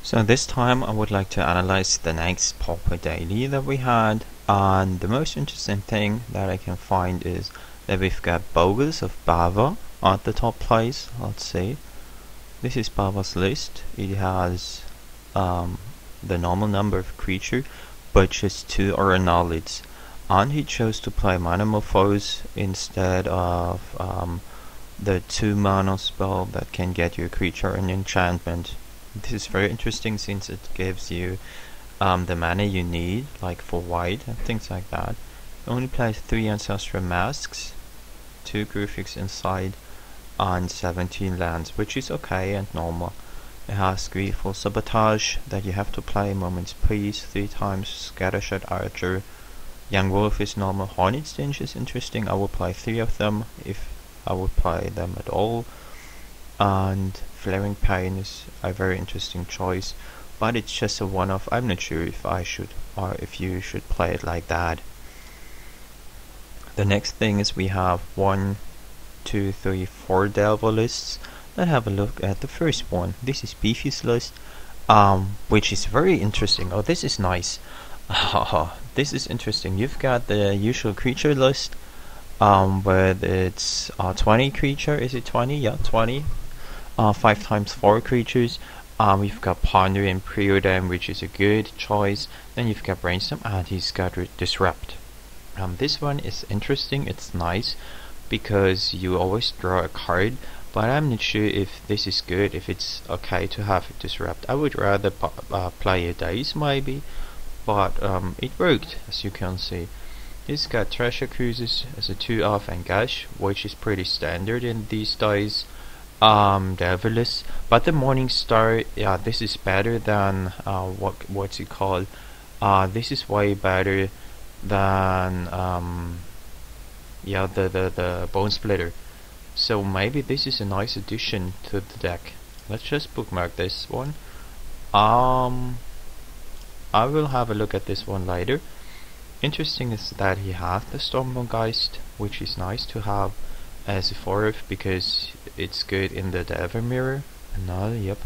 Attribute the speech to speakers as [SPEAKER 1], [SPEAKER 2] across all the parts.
[SPEAKER 1] So this time I would like to analyze the next Pauper daily that we had, and the most interesting thing that I can find is that we've got Buglist of Bhava at the top place. Let's see. This is Bhava's list. It has the normal number of creature, but just 2 Arenalids. And he chose to play Manamorphose instead of the 2 mana spell that can get your creature an enchantment. This is very interesting since it gives you the mana you need, like for white and things like that. It only plays 3 Ancestral Masks, 2 Graphics inside, and 17 lands, which is okay and normal. It has Grateful Sabotage that you have to play, Moment's Peace 3 times, Scattershot Archer. Young Wolf is normal, Hornet Stinge is interesting, I will play 3 of them if I would play them at all. And Flaring Pain is a very interesting choice, but it's just a one-off. I'm not sure if I should or if you should play it like that. The next thing is we have 1, 2, 3, 4 Delver lists. Let's have a look at the first one. This is Beefy's list, which is very interesting. Oh, this is nice. This is interesting. You've got the usual creature list, where it's 20 creature. Is it 20? Yeah, 20. 5 times 4 creatures. We've got Ponder and Preordain, which is a good choice. Then you've got Brainstorm, and he's got Disrupt. This one is interesting. It's nice because you always draw a card, but I'm not sure if this is good, if it's okay to have it Disrupt. I would rather play a Daze maybe, but it worked, as you can see. He's got Treasure Cruises as a 2-off and Gash, which is pretty standard in these days. Delver, but the Morning Star, yeah, this is better than what's it called? This is way better than yeah, the Bone Splitter. So maybe this is a nice addition to the deck. Let's just bookmark this one. I will have a look at this one later. Interesting is that he has the Stormgeist, which is nice to have as a 4-off because it's good in the Delver Mirror. Another, yep.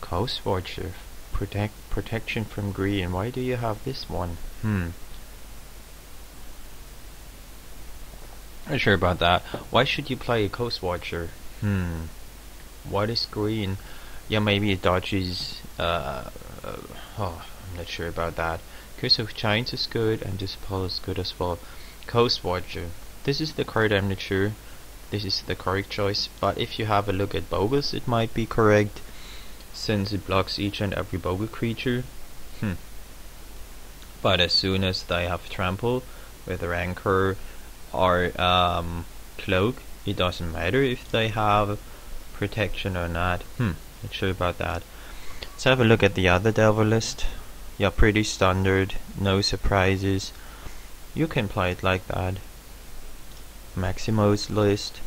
[SPEAKER 1] Coast Watcher, protection from green. Why do you have this one? Not sure about that. Why should you play a Coast Watcher? What is green? Yeah, maybe it dodges. I'm not sure about that. Curse of Giants is good, and Dispel is good as well. Coast Watcher. This is the card I'm not sure. This is the correct choice, but if you have a look at Bogus, it might be correct, since it blocks each and every Bogle creature. But as soon as they have Trample with Rancor or Cloak, it doesn't matter if they have protection or not. Not sure about that. Let's have a look at the other Delver list. Yeah, pretty standard, no surprises. You can play it like that. Maximo's list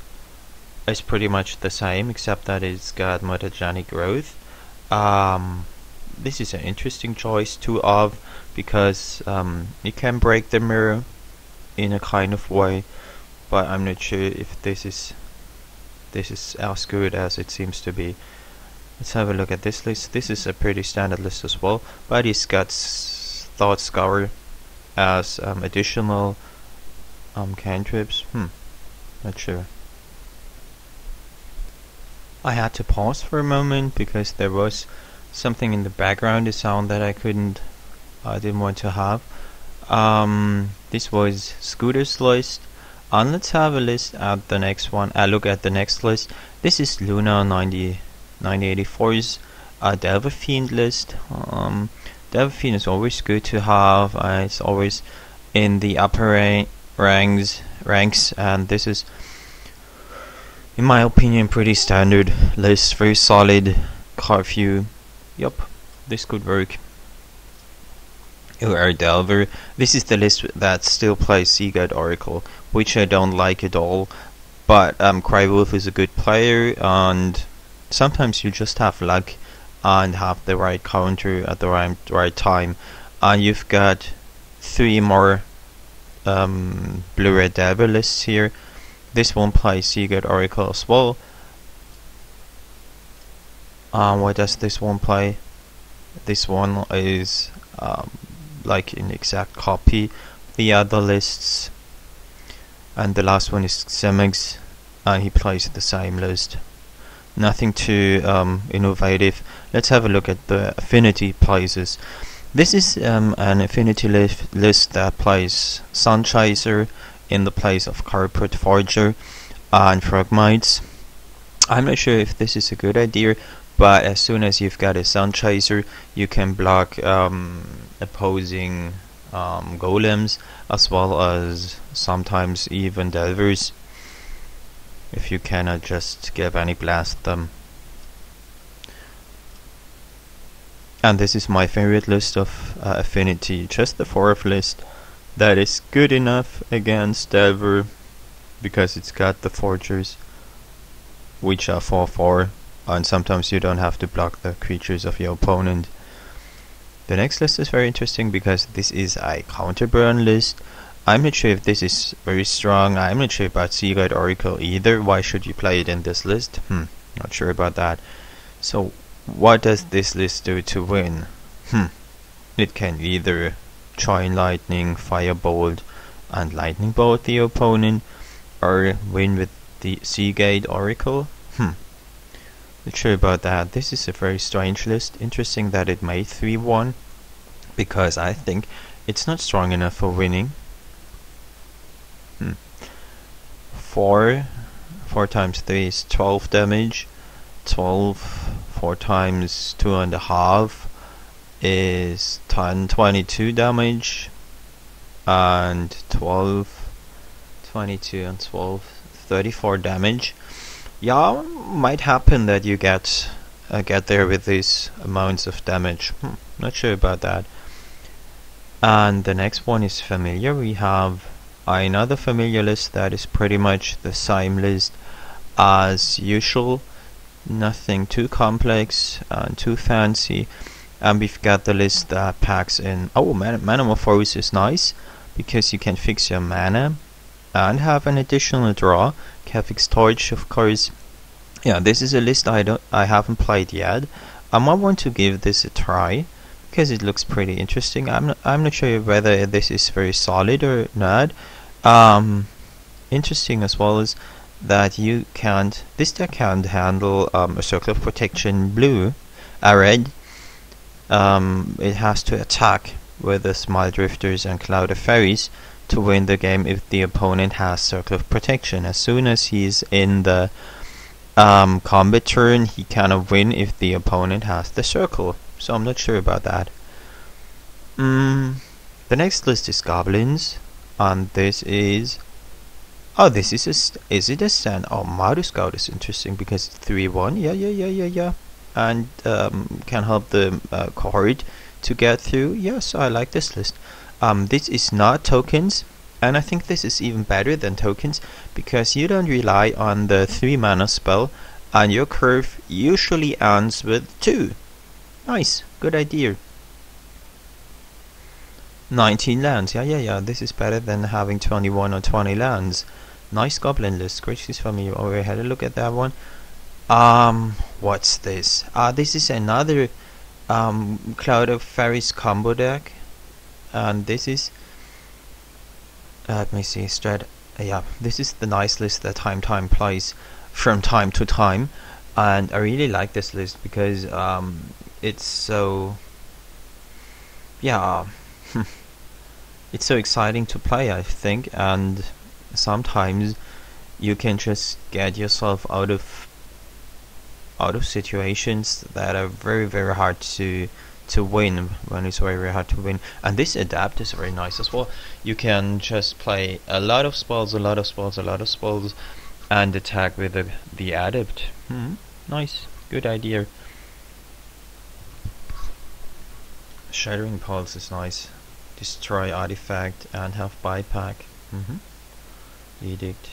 [SPEAKER 1] is pretty much the same, except that it's got Mutagenic Growth. This is an interesting choice to of because you can break the mirror in a kind of way, but I'm not sure if this is as good as it seems to be. Let's have a look at this list. This is a pretty standard list as well, but it's got Thought Scour as additional cantrips. Not sure. I had to pause for a moment because there was something in the background, a sound that I didn't want to have. This was Scooter's list, and let's have a list at the next one. Look at the next list. This is Luna 9084's Delver Fiend list. Delver Fiend is always good to have. It's always in the upper ranks, and this is, in my opinion, pretty standard list. Very solid card view. Yup, this could work. Or Delver. This is the list that still plays Seagate Oracle, which I don't like at all. But Crywolf is a good player, and sometimes you just have luck and have the right counter at the right time. And you've got 3 more Blue-Red Delver lists here. This one plays Seagate Oracle as well. What does this one play? This one is like an exact copy of the other lists, and the last one is Xemix, and he plays the same list. Nothing too innovative. Let's have a look at the Affinity places. This is an Affinity list that plays Sunchaser in the place of Carpet Forger and Frogmites. I'm not sure if this is a good idea, but as soon as you've got a Sunchaser, you can block opposing golems, as well as sometimes even delvers, if you cannot just galvanic blast them. And this is my favorite list of Affinity, just the fourth list that is good enough against delver, because it's got the forgers, which are 4/4, and sometimes you don't have to block the creatures of your opponent. The next list is very interesting because this is a counterburn list. I'm not sure if this is very strong. I'm not sure about Seaguide Oracle either. Why should you play it in this list? Not sure about that. So what does this list do to win? It can either Chain Lightning, Firebolt, and Lightning Bolt the opponent, or win with the Seagate Oracle. Not sure about that. This is a very strange list. Interesting that it made 3-1, because I think it's not strong enough for winning. 4 times 3 is 12 damage. 12, 4 times 2.5 is 22 damage, and 12, 22 and 12, 34 damage. Yeah, might happen that you get there with these amounts of damage. Not sure about that. And the next one is familiar. We have another familiar list that is pretty much the same list as usual. Nothing too complex and too fancy. And we've got the list that packs in Manamorphose is nice, because you can fix your mana and have an additional draw. Kefix Torch, of course. Yeah, this is a list I haven't played yet. I might want to give this a try, because it looks pretty interesting. I'm not sure whether this is very solid or not. Interesting as well as that this deck can't handle a Circle of Protection blue, red. It has to attack with the Smile Drifters and Cloud of Fairies to win the game if the opponent has Circle of Protection. As soon as he's in the combat turn, he cannot win if the opponent has the circle. So I'm not sure about that. The next list is Goblins, and this is is it a stand? Oh, Maru Scout is interesting because it's 3-1. Yeah. And can help the cohort to get through. Yes, I like this list. This is not tokens, and I think this is even better than tokens, because you don't rely on the 3 mana spell, and your curve usually ends with 2. Nice, good idea. 19 lands. Yeah. This is better than having 21 or 20 lands. Nice Goblin list. Gracious from you. Already had a look at that one. What's this? This is another Cloud of Fairies combo deck, and this is let me see, this is the nice list that Time plays from time to time, and I really like this list because it's so it's so exciting to play, I think, and sometimes you can just get yourself out of situations that are very, very hard to win, when it's very, very hard to win. And this adapt is very nice as well. You can just play a lot of spells, and attack with the adapt. Nice, good idea. Shattering Pulse is nice. Destroy Artifact and have buyback. Edict.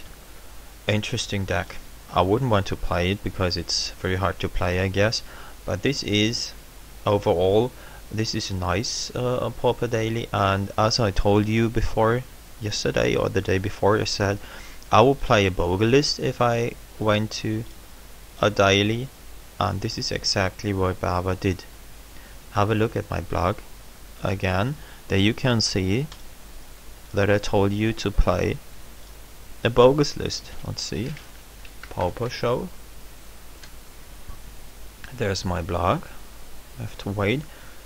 [SPEAKER 1] Interesting deck. I wouldn't want to play it because it's very hard to play, I guess. But this is, overall, this is a nice Pauper daily. And as I told you before, yesterday or the day before, I said I will play a Buglist if I went to a daily. And this is exactly what Bhava did. have a look at my blog again. There you can see that I told you to play a bogus list. Let's see, Pauper show. There's my blog. I have to wait.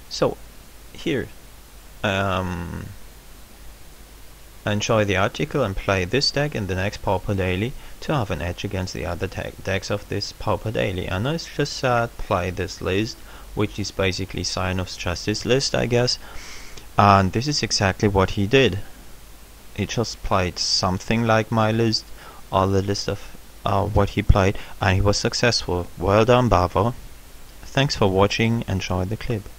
[SPEAKER 1] So here, enjoy the article and play this deck in the next Pauper Daily to have an edge against the other decks of this Pauper Daily. And I just said play this list, which is basically Sign of Justice list, I guess. And this is exactly what he did. He just played something like my list, or the list of what he played, and he was successful. Well done, Bhava. Thanks for watching. Enjoy the clip.